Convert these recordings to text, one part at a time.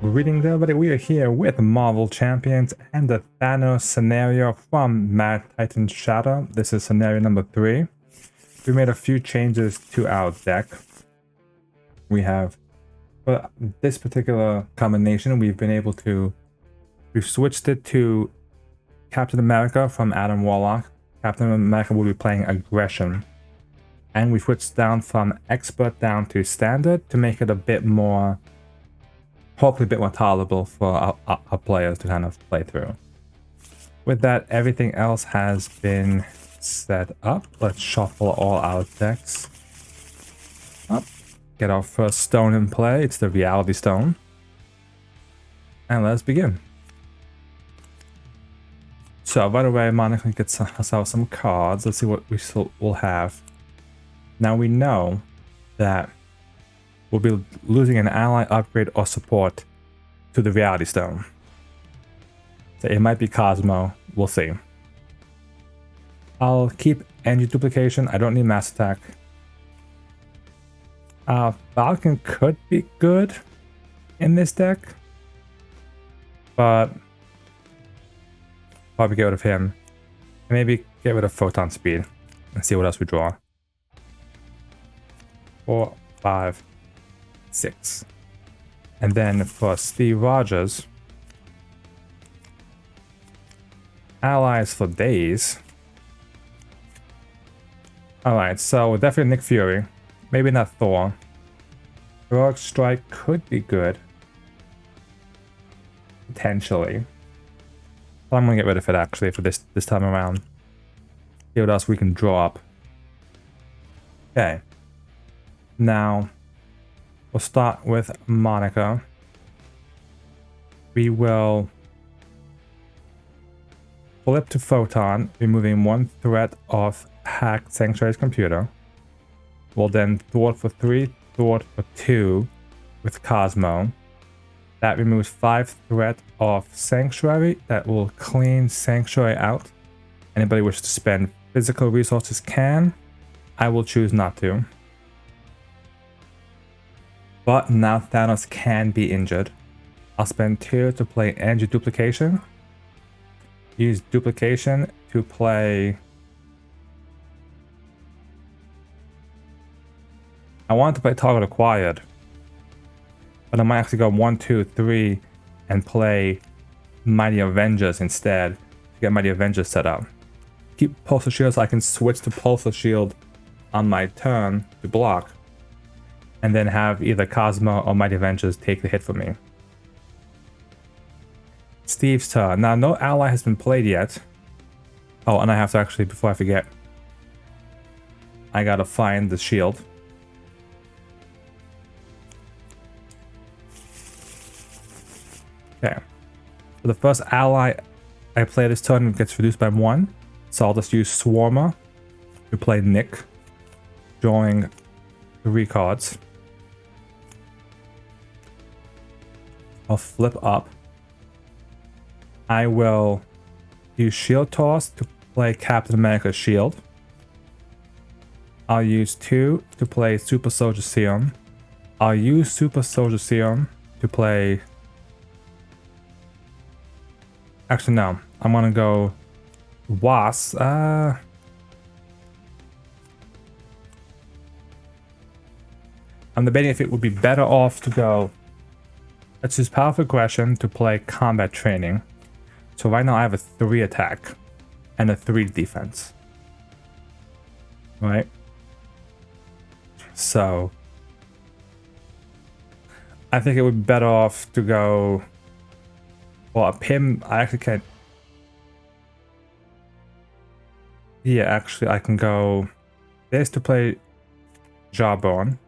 Greetings everybody, we are here with Marvel Champions and the Thanos scenario from Mad Titan Shadow. This is scenario number 3. We made a few changes to our deck. We have, for this particular combination, we've switched it to Captain America from Adam Warlock. Captain America will be playing Aggression. And we switched down from Expert down to Standard to make it a bit more, hopefully a bit more tolerable for our players to kind of play through. With that, everything else has been set up. Let's shuffle all our decks up. Get our first stone in play. It's the Reality Stone. And let's begin. So right away, Monica gets us out some cards. Let's see what we will have. Now we know that we'll be losing an ally, upgrade, or support to the Reality Stone. So it might be Cosmo. We'll see. I'll keep energy duplication. I don't need mass attack. Falcon could be good in this deck, but probably get rid of him. Maybe get rid of photon speed and see what else we draw. 4, 5, 6. And then for Steve Rogers, allies for days. Alright, so definitely Nick Fury. Maybe not Thor. Heroic Strike could be good. Potentially. But I'm gonna get rid of it actually for this time around. See what else we can draw up. Okay. Now, we'll start with Monica. We will flip to Photon, removing one threat of hacked Sanctuary's computer. We'll then thwart for 3, thwart for 2 with Cosmo. That removes 5 threat of Sanctuary. That will clean Sanctuary out. Anybody wish to spend physical resources can. I will choose not to. But now Thanos can be injured. I'll spend 2 to play energy duplication. Use duplication to play. I wanted to play target acquired, but I might actually go 1, 2, 3 and play Mighty Avengers instead to get Mighty Avengers set up. Keep Pulsar Shield so I can switch to Pulsar Shield on my turn to block. And then have either Cosmo or Mighty Avengers take the hit for me. Steve's turn. Now, no ally has been played yet. Oh, and I have to actually, before I forget, I gotta find the shield. Okay. So the first ally I play this turn gets reduced by 1. So I'll just use Swarmer to play Nick, drawing 3 cards. I'll flip up. I will use Shield Toss to play Captain America's Shield. I'll use 2 to play Super Soldier Serum. I'll use Super Soldier Serum to play. Actually, no. I'm gonna go Wasp. I'm debating if it would be better off to go. Let's use Powerful Aggression to play Combat Training. So right now I have a 3 attack and a 3 defense. Right? So I think it would be better off to go. Well, a Pim, I actually can't. Yeah, actually I can go this to play Jawbone.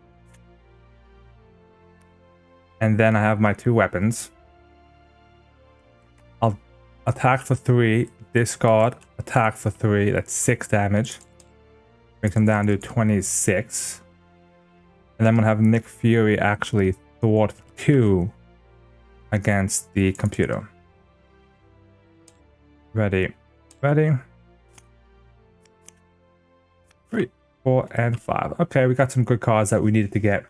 And then I have my 2 weapons. I'll attack for 3, discard, attack for 3. That's 6 damage. Brings him down to 26. And then I'm going to have Nick Fury actually thwart 2 against the computer. Ready. Ready. 3, 4, and 5. Okay, we got some good cards that we needed to get.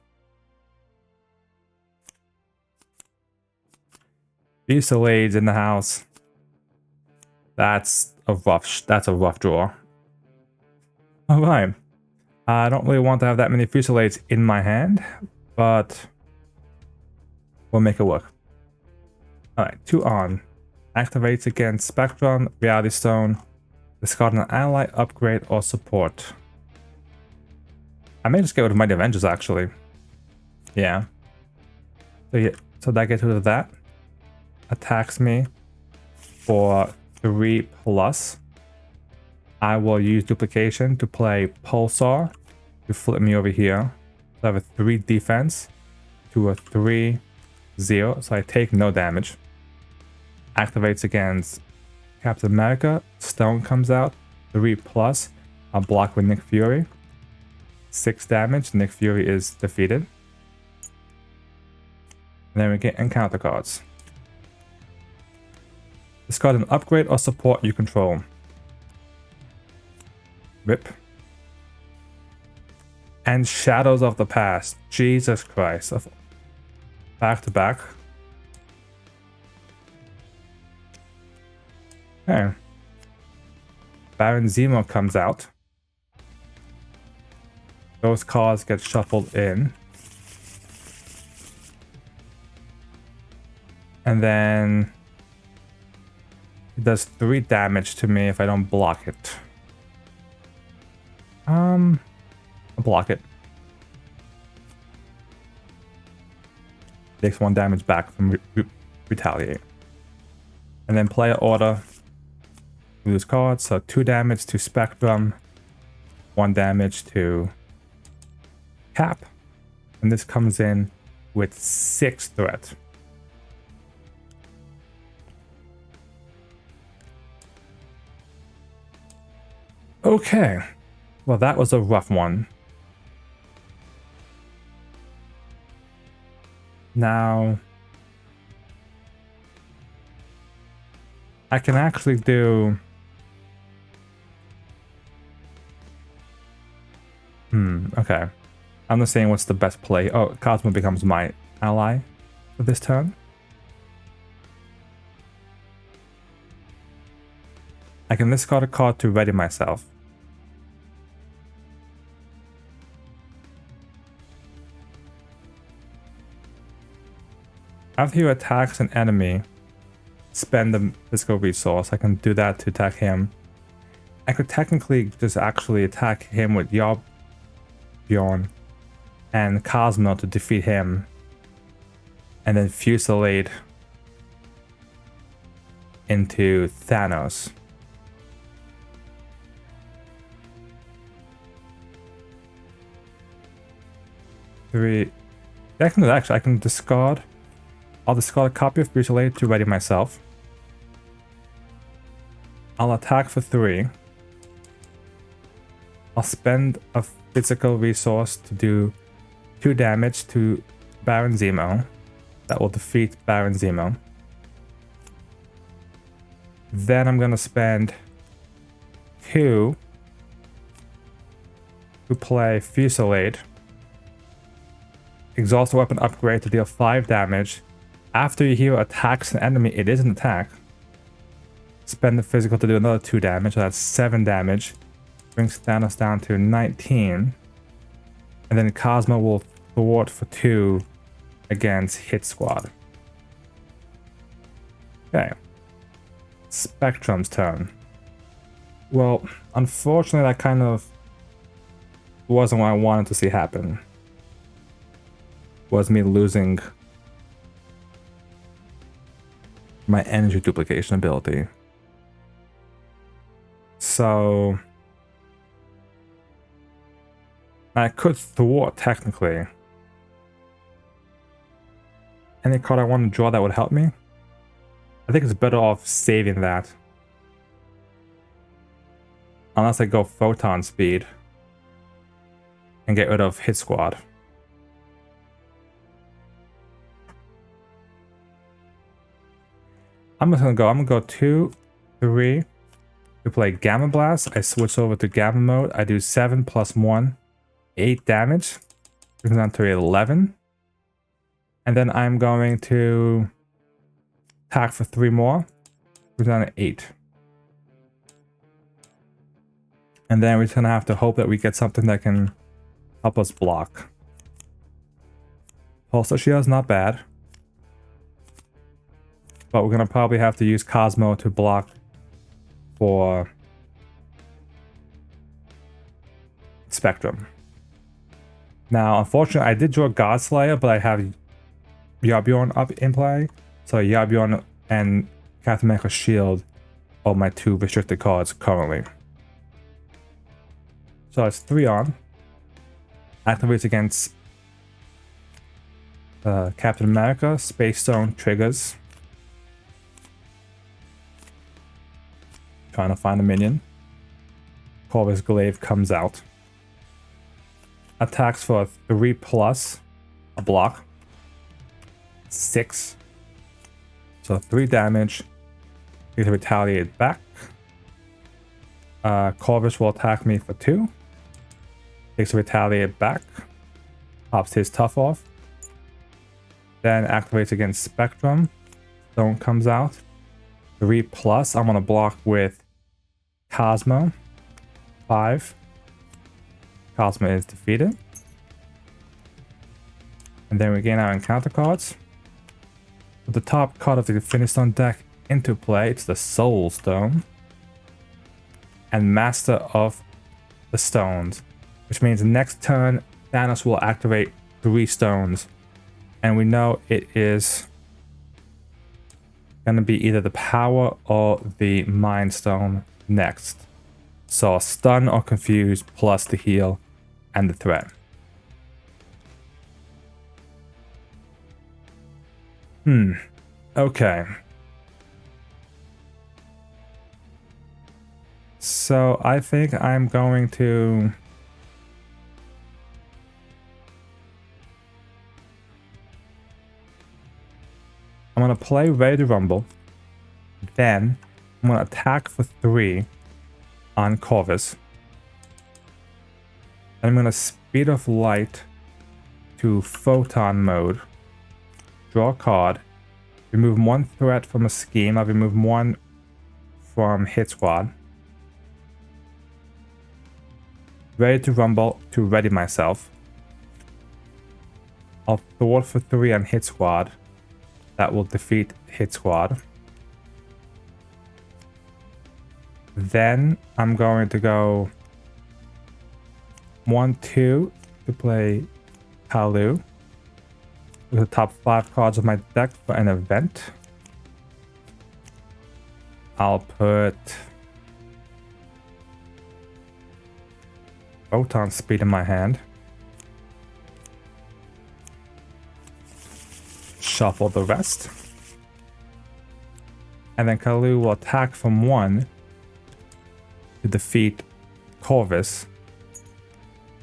Fusillades in the house. That's a rough draw. All right. I don't really want to have that many Fusillades in my hand, but we'll make it work. All right, 2 on. Activates against Spectrum, Reality Stone. Discard an ally, upgrade, or support. I may just get rid of Mighty Avengers, actually. Yeah. So that gets rid of that. Attacks me for 3+. I will use duplication to play Pulsar to flip me over here. So I have a 3 defense to a 3-0. So I take no damage. Activates against Captain America. Stone comes out. 3+. I'll block with Nick Fury. 6 damage. Nick Fury is defeated. And then we get encounter cards. Discard an upgrade or support you control. Rip. And Shadows of the Past. Jesus Christ. Back to back. Okay. Baron Zemo comes out. Those cards get shuffled in. And then it does 3 damage to me if I don't block it. I'll block it. Takes 1 damage back from retaliate. And then player order. Lose cards, so 2 damage to Spectrum, 1 damage to Cap. And this comes in with 6 threat. Okay. Well, that was a rough one. Now, I can actually do... okay. I'm just saying what's the best play. Oh, Cosmo becomes my ally for this turn. I can discard a card to ready myself. After you attacks an enemy, spend the physical resource. I can do that to attack him. I could technically just actually attack him with Bjorn and Cosmo to defeat him, and then Fusillade into Thanos. I can do that actually. I can discard. I'll discard a copy of Fusillade to ready myself. I'll attack for 3. I'll spend a physical resource to do 2 damage to Baron Zemo. That will defeat Baron Zemo. Then I'm gonna spend 2 to play Fusillade. Exhaust a weapon upgrade to deal 5 damage. After your hero attacks an enemy, it is an attack. Spend the physical to do another 2 damage, so that's 7 damage. Brings Thanos down to 19. And then Cosmo will thwart for 2 against Hit Squad. Okay. Spectrum's turn. Well, unfortunately that kind of wasn't what I wanted to see happen. Was me losing my energy duplication ability. So I could thwart technically. Any card I want to draw that would help me? I think it's better off saving that. Unless I go photon speed and get rid of Hit Squad. I'm gonna go 2, 3 to play Gamma Blast. I switch over to Gamma mode. I do 7 + 1, 8 damage. Brings down to 11. And then I'm going to attack for 3 more. We're down to 8. And then we're just gonna have to hope that we get something that can help us block. Pulsar Shield's not bad. But we're gonna probably have to use Cosmo to block for Spectrum. Now, unfortunately, I did draw Godslayer, but I have Yarbjorn up in play. So Yarbjorn and Captain America Shield are my 2 restricted cards currently. So it's 3 on. Activates against Captain America. Space Stone triggers. Trying to find a minion. Corvus Glaive comes out. Attacks for 3+, a block. 6. So 3 damage. Need to retaliate back. Corvus will attack me for 2. Takes a retaliate back. Pops his tough off. Then activates against Spectrum. Stone comes out. 3+. I'm gonna block with Cosmo. 5. Cosmo is defeated. And then we gain our encounter cards. With the top card of the Infinity Stone deck into play, it's the Soul Stone. And Master of the Stones. Which means next turn, Thanos will activate 3 stones. And we know it is going to be either the Power or the Mind Stone next. So a Stun or Confuse plus the heal and the threat. Okay. So I think I'm going to... I'm going to play Ready to Rumble. Then I'm going to attack for 3 on Corvus. And I'm going to Speed of Light to Photon mode. Draw a card. Remove 1 threat from a scheme. I'll remove 1 from Hit Squad. Ready to Rumble to ready myself. I'll thwart for 3 on Hit Squad. That will defeat Hit Squad. Then I'm going to go 1-2 to play Kalu. With the top 5 cards of my deck for an event. I'll put Photon Speed in my hand. Shuffle the rest. And then Kalu will attack from 1 to defeat Corvus.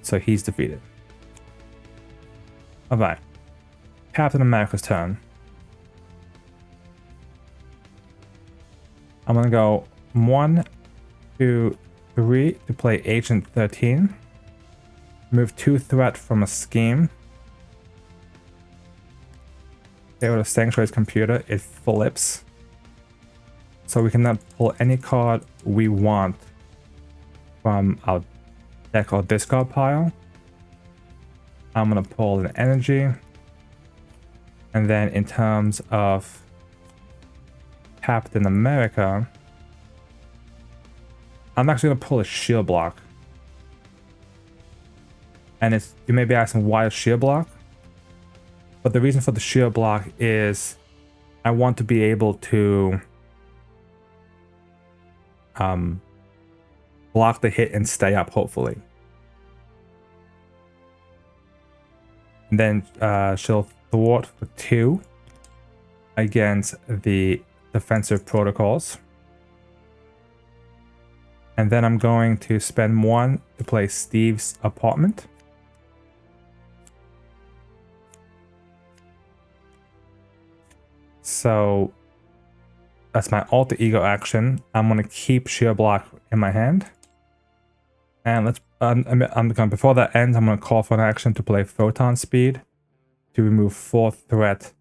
So he's defeated. Alright. Captain America's turn. I'm gonna go 1, 2, 3 to play Agent 13. Move 2 threat from a scheme. Go to Sanctuary's computer, it flips. So we cannot pull any card we want from our deck or discard pile. I'm gonna pull an energy. And then in terms of Captain America, I'm actually gonna pull a shield block. And it's, you may be asking why a shield block? But the reason for the shield block is I want to be able to block the hit and stay up, hopefully. And then she'll thwart for 2 against the defensive protocols. And then I'm going to spend 1 to play Steve's Apartment. So that's my alter ego action. I'm going to keep Sheer Block in my hand. And let's before that ends, I'm going to call for an action to play Photon Speed to remove 4 threat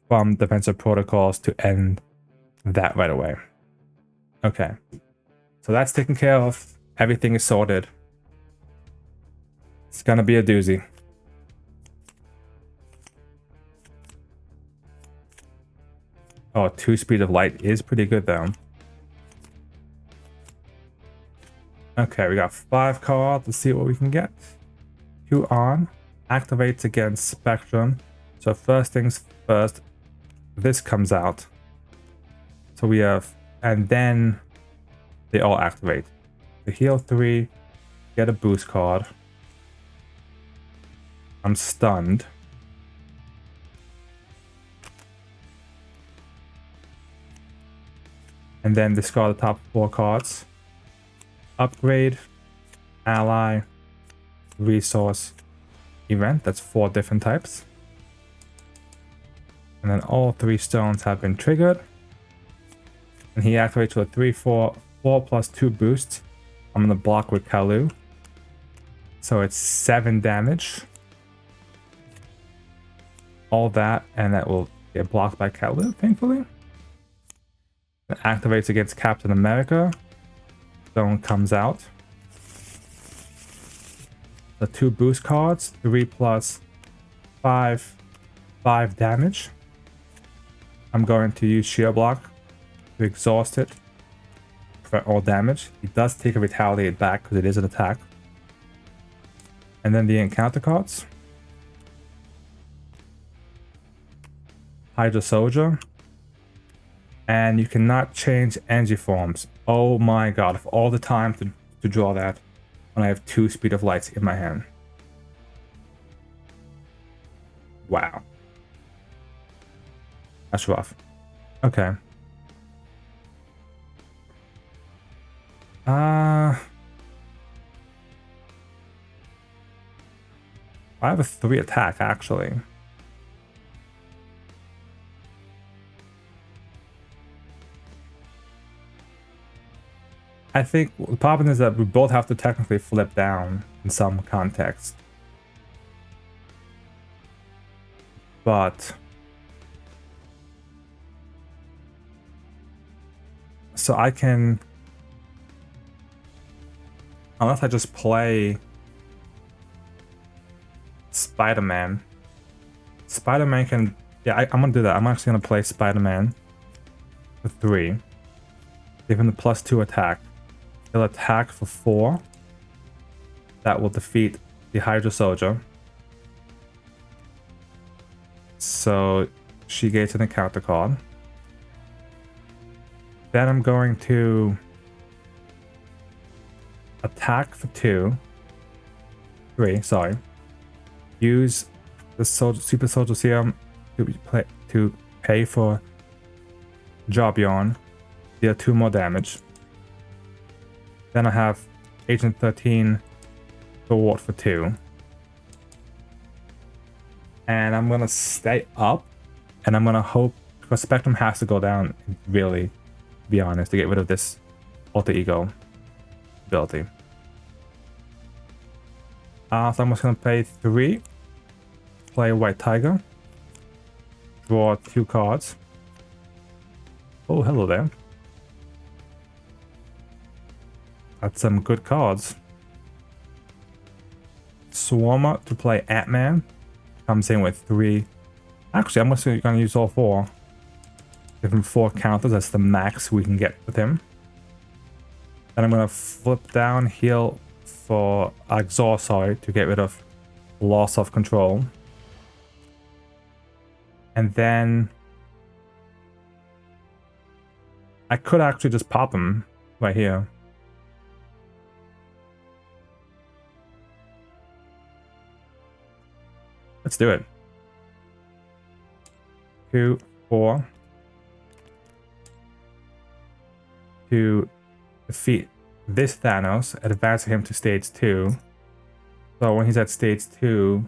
from defensive protocols to end that right away. Okay, so that's taken care of. Everything is sorted. It's gonna be a doozy. Oh, 2 speed of light is pretty good though. Okay, we got 5 cards. Let's see what we can get. 2 on. Activates against Spectrum. So first things first, this comes out. So we have, and then they all activate. The heal 3, get a boost card. I'm stunned. And then discard the top 4 cards. Upgrade, ally, resource, event. That's 4 different types. And then all 3 stones have been triggered. And he activates with a 3/4 4+2 boost. I'm gonna block with Kalu. So it's 7 damage. All that, and that will get blocked by Kalu, thankfully. It activates against Captain America. Stone comes out. The 2 boost cards, 3 plus 5, 5 damage. I'm going to use Shield Block to exhaust it for all damage. He does take a retaliate back because it is an attack. And then the encounter cards. Hydra Soldier. And you cannot change energy forms. Oh my god, of all the time to draw that when I have 2 speed of lights in my hand. Wow. That's rough. Okay. I have a 3 attack actually. I think the problem is that we both have to technically flip down in some context. But so I can, unless I just play Spider-Man. Spider-Man can, yeah, I'm gonna do that. I'm actually gonna play Spider-Man for 3. Give him the +2 attack. He'll attack for 4. That will defeat the Hydra Soldier. So she gets an encounter card. Then I'm going to attack for 3, sorry. Use the Super Soldier Serum to pay for Jarbjorn. Deal 2 more damage. Then I have Agent 13 Reward for 2. And I'm gonna stay up, and I'm gonna hope, because Spectrum has to go down, really, to be honest, to get rid of this alter ego ability. So I'm just gonna play 3, play White Tiger, draw 2 cards. Oh, hello there. That's some good cards. Swarmer to play Ant-Man. Comes in with 3. Actually, I'm just gonna use all 4. Give him 4 counters. That's the max we can get with him. Then I'm gonna flip down, heal for exhaust, sorry, to get rid of loss of control. And then I could actually just pop him right here. Let's do it. 2, 4. To defeat this Thanos, advancing him to stage 2. So when he's at stage 2,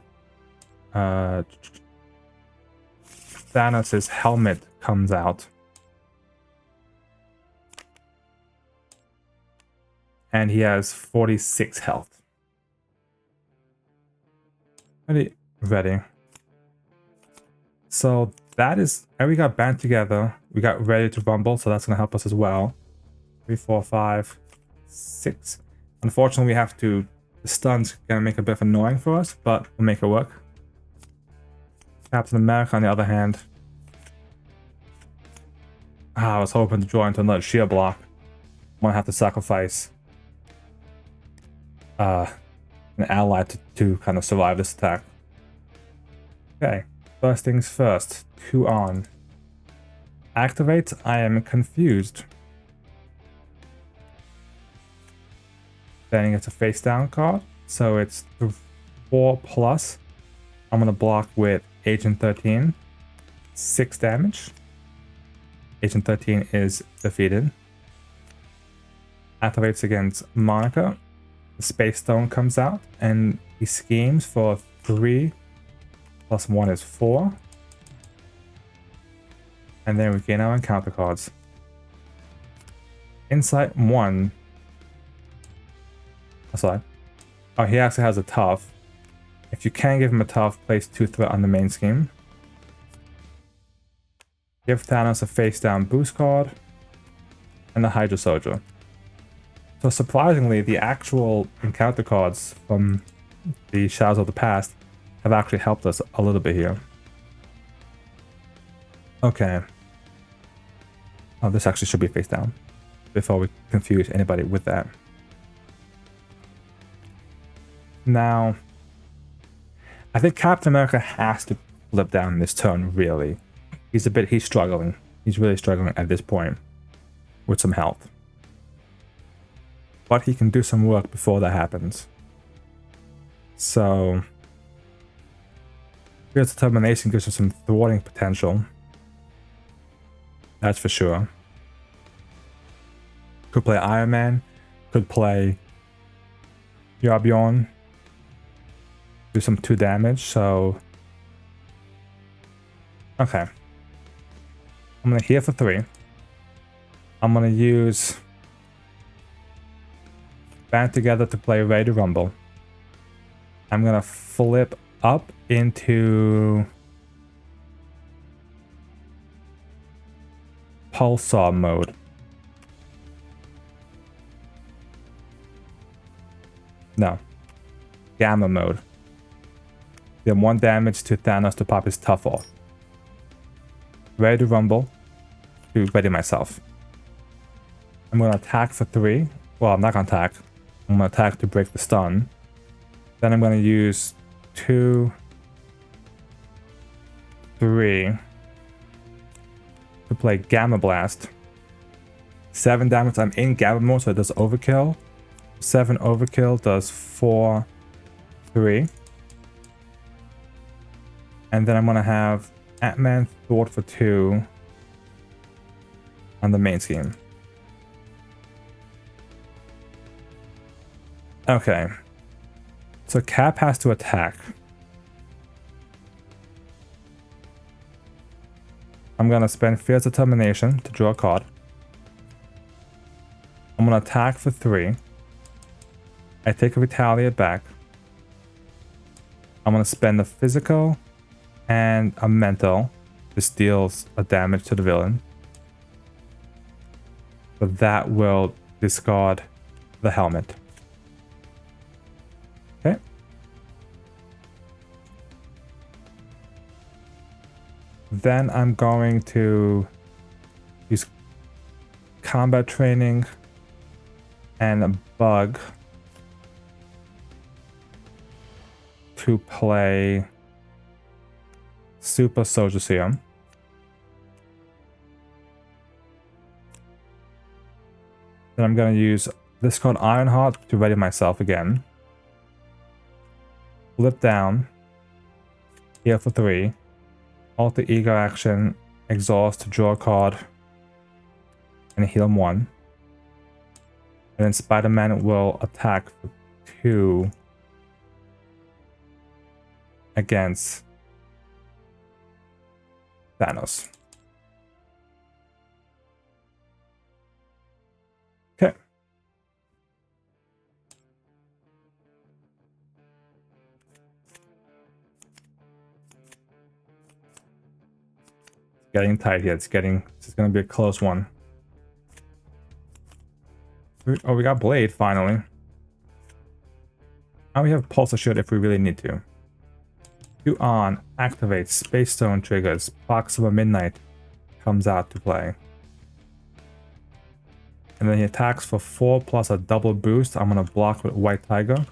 Thanos' helmet comes out. And he has 46 health. Ready. So that is, and we got band together. We got ready to rumble, so that's going to help us as well. 3, 4, 5, 6. Unfortunately, we have to, the stun's going to make a bit of annoying for us, but we'll make it work. Captain America, on the other hand. I was hoping to draw into another shield block. I'm going to have to sacrifice an ally to kind of survive this attack. Okay, first things first. 2 on. Activate, I am confused. Then it's a face down card, so it's 4+. I'm gonna block with Agent 13, 6 damage. Agent 13 is defeated. Activates against Monica. The Space Stone comes out, and he schemes for 3 + 1 is 4. And then we gain our encounter cards. Insight 1. Aside. Oh, he actually has a tough. If you can give him a tough, place 2 threat on the main scheme. Give Thanos a face down boost card. And the Hydra Soldier. So surprisingly, the actual encounter cards from the Shadows of the Past have actually helped us a little bit here. Okay. Oh, this actually should be face down before we confuse anybody with that. Now, I think Captain America has to flip down this turn, really. He's struggling. He's really struggling at this point with some health. But he can do some work before that happens. So, Fierce Determination gives us some thwarting potential. That's for sure. Could play Iron Man. Could play Yarbjorn. Do some 2 damage, so... Okay. I'm gonna heal for 3. I'm gonna use Band Together to play Ready to Rumble. I'm gonna flip up into Pulsar mode. No. Gamma mode. Then 1 damage to Thanos to pop his tough off. Ready to Rumble to ready myself. I'm going to attack for 3. Well, I'm not going to attack. I'm going to attack to break the stun. Then I'm going to use 2, 3 to play Gamma Blast. 7 damage. I'm in Gamma mode, so it does overkill. 7 overkill does 4, 3. And then I'm going to have Ant-Man Thwart for 2 on the main scheme. Okay. So Cap has to attack. I'm going to spend Fierce Determination to draw a card. I'm going to attack for 3. I take a Retaliate back. I'm going to spend a physical and a mental. This deals a damage to the villain. But that will discard the helmet. Okay. Then I'm going to use combat training and a bug to play Super Soldier Serum. Then I'm going to use this card Ironheart to ready myself again. Flip down. Heal for 3. Alter Ego action. Exhaust to draw a card. And heal 1. And then Spider-Man will attack for 2 against Thanos. Okay. getting tight here. This is gonna be a close one. Oh, we got Blade finally. Now we have Pulsar Shield if we really need to. 2 on, activate, Space Stone triggers, Proxima Midnight comes out to play. And then he attacks for 4 plus a double boost. I'm gonna block with White Tiger.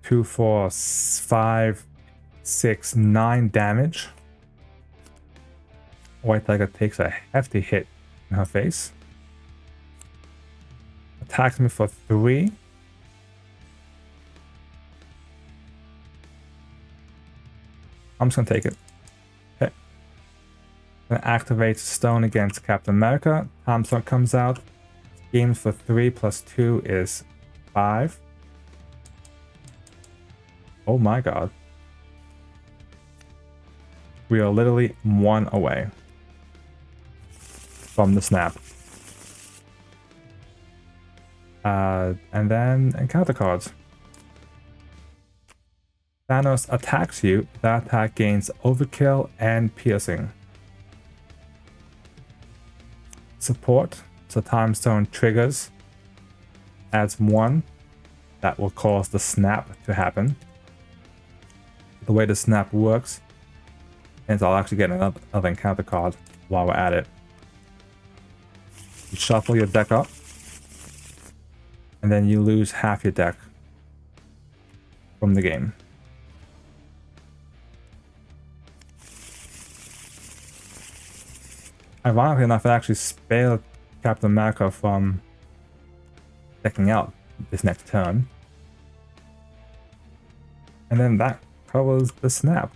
2, 4, 5, 6, 9 damage. White Tiger takes a hefty hit in her face. Attacks me for 3. I'm just gonna take it. Okay. Then activate Stone against Captain America. Time Stone comes out. Games for 3 plus 2 is 5. Oh my god. We are literally 1 away from the snap. And then encounter cards. Thanos attacks you. That attack gains Overkill and Piercing. Support. So Time Stone triggers. Adds 1. That will cause the snap to happen. The way the snap works is I'll actually get another encounter card while we're at it. You shuffle your deck up. And then you lose half your deck from the game. Ironically enough, it actually spared Captain America from decking out this next turn. And then that covers the snap.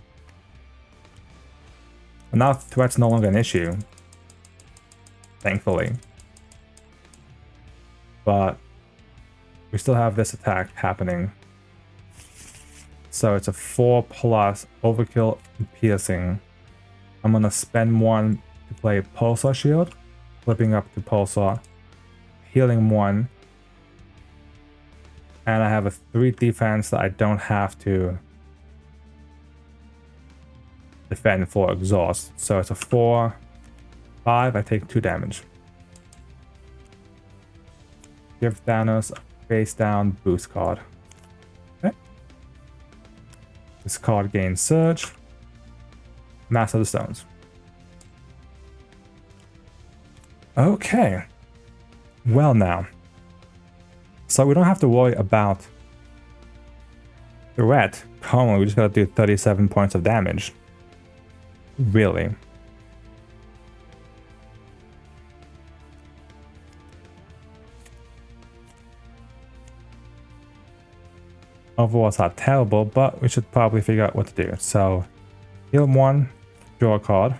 And now threat's no longer an issue. Thankfully. But we still have this attack happening. So it's a 4 plus Overkill and Piercing. I'm gonna spend 1 to play Pulsar Shield, flipping up to Pulsar, healing 1, and I have a 3 defense that I don't have to defend for exhaust. So it's a 4, 5, I take 2 damage. Give Thanos a face down boost card. Okay. This card gains Surge, Master of the Stones. Okay. Well now. So we don't have to worry about threat. Currently, we just gotta do 37 points of damage. Really. Overall's not terrible, but we should probably figure out what to do. So, heal 1, draw a card.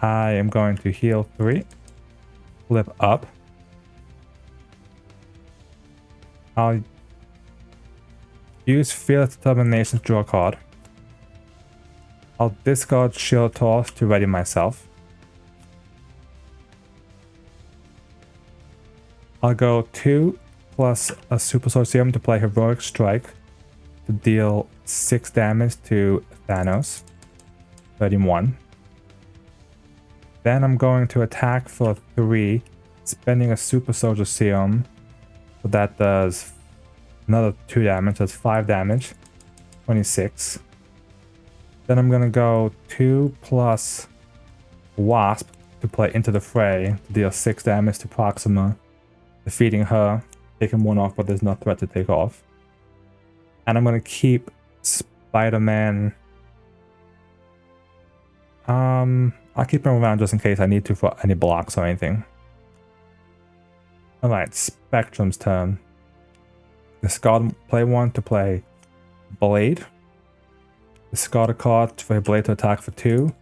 I am going to heal 3, flip up. I'll use Fearless Determination to draw a card. I'll discard Shield Toss to ready myself. I'll go 2 plus a Super Sword Serum to play Heroic Strike to deal 6 damage to Thanos. 31. Then I'm going to attack for 3, spending a Super Soldier Serum. So that does another 2 damage, that's 5 damage. 26. Then I'm gonna go 2 plus Wasp to play Into the Fray to deal 6 damage to Proxima, defeating her, taking 1 off, but there's no threat to take off. And I'm gonna keep Spider-Man. I'll keep him around just in case I need to for any blocks or anything. Alright, Spectrum's turn. Discard play 1 to play Blade. Discard a card for a Blade to attack for 2.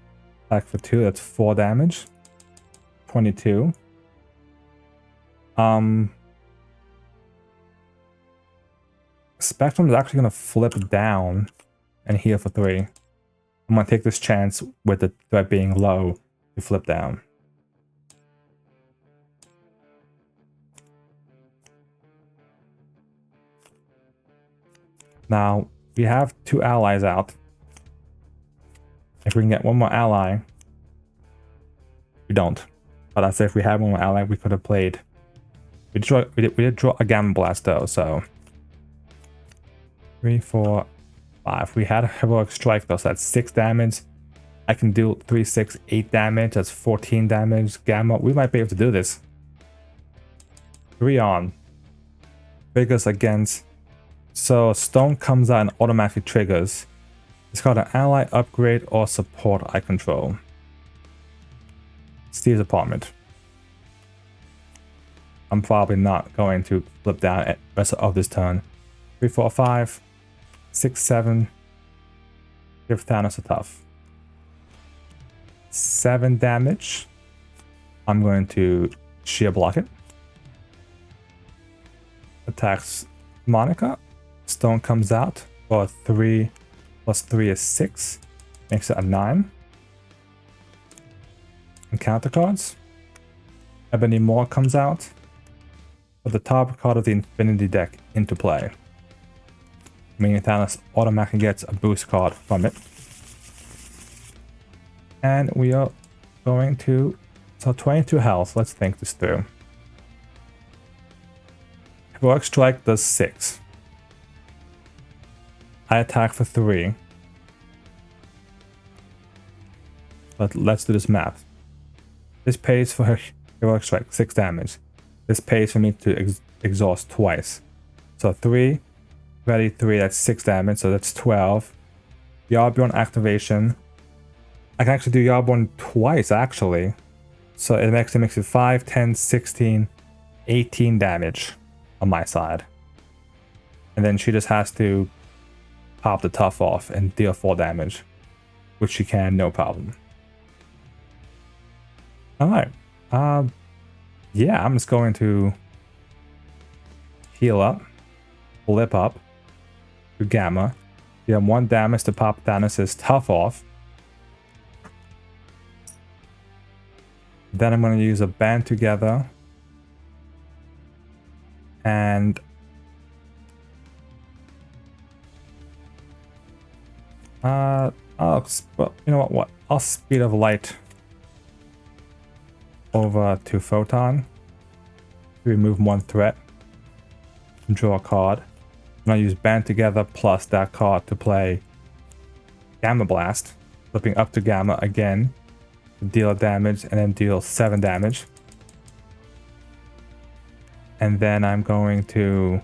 Attack for 2, that's 4 damage. 22. Spectrum is actually going to flip down and heal for 3. I'm going to take this chance with the threat being low to flip down. Now, we have 2 allies out. If we can get one more ally, we don't. But I said if we had one more ally, we could have played. We did draw a Gamma Blast though, so 3, 4, 5. We had a Heroic Strike though, so that's 6 damage. I can do 3, 6, 8 damage. That's 14 damage. Gamma, we might be able to do this. 3 on. Triggers against. So Stone comes out and automatically triggers. It's called an ally upgrade or support I control. Steve's apartment. I'm probably not going to flip down at the rest of this turn. 3, 4, 5, 6, 7. Give Thanos a tough. 7 damage. I'm going to sheer block it. Attacks Monica. Stone comes out for 3 plus 3 is 6. Makes it a 9. And counter cards. Ebony Moore comes out. Put the top card of the Infinity deck into play. Meaning Thanos automatically gets a boost card from it. And we are going to... So 22 health. Let's think this through. Heroic Strike does 6. I attack for 3. But let's do this math. This pays for her Heroic Strike, 6 damage. This pays for me to exhaust twice. So 3, ready 3, that's 6 damage, so that's 12. Yarborn activation. I can actually do Yarborn twice, actually. So it makes it 5, 10, 16, 18 damage on my side. And then she just has to pop the tough off and deal 4 damage, which she can, no problem. Alright. Yeah, I'm just going to heal up, flip up to Gamma. You have 1 damage to pop Thanos' tough off. Then I'm going to use a band together. And you know what? I'll Speed of Light over to Photon. Remove 1 threat. Draw a card. And I'll use Band Together plus that card to play Gamma Blast. Flipping up to Gamma again. To deal damage and then deal 7 damage. And then I'm going to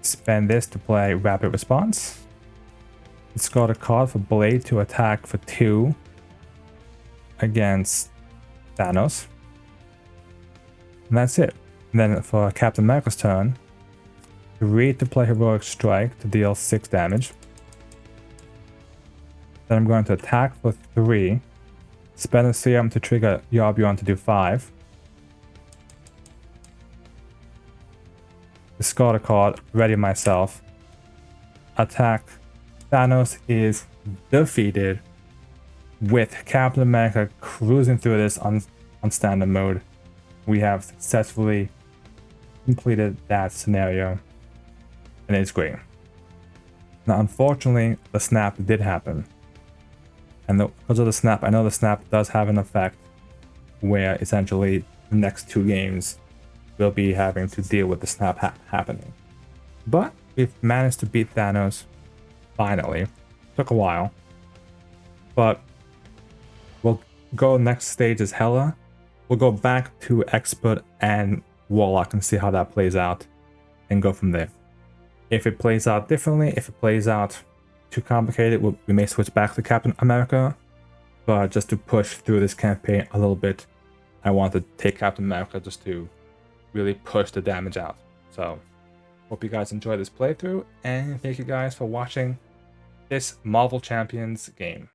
spend this to play Rapid Response. Discard a card for Blade to attack for 2 against Thanos. And that's it. And then for Captain America's turn, read to play Heroic Strike to deal 6 damage. Then I'm going to attack for 3. Spend a serum to trigger Yarborn to do 5. Discard a card, ready myself. Attack. Thanos is defeated with Captain America cruising through this on standard mode. We have successfully completed that scenario, and it's great. Now, unfortunately, the snap did happen, and because of the snap, I know the snap does have an effect where essentially the next 2 games will be having to deal with the snap happening. But we've managed to beat Thanos. Finally. Took a while. But we'll go next stage is Hela. We'll go back to Expert and Warlock and see how that plays out. And go from there. If it plays out differently, if it plays out too complicated, we may switch back to Captain America. But just to push through this campaign a little bit, I want to take Captain America just to really push the damage out. So, hope you guys enjoyed this playthrough, and thank you guys for watching this Marvel Champions game.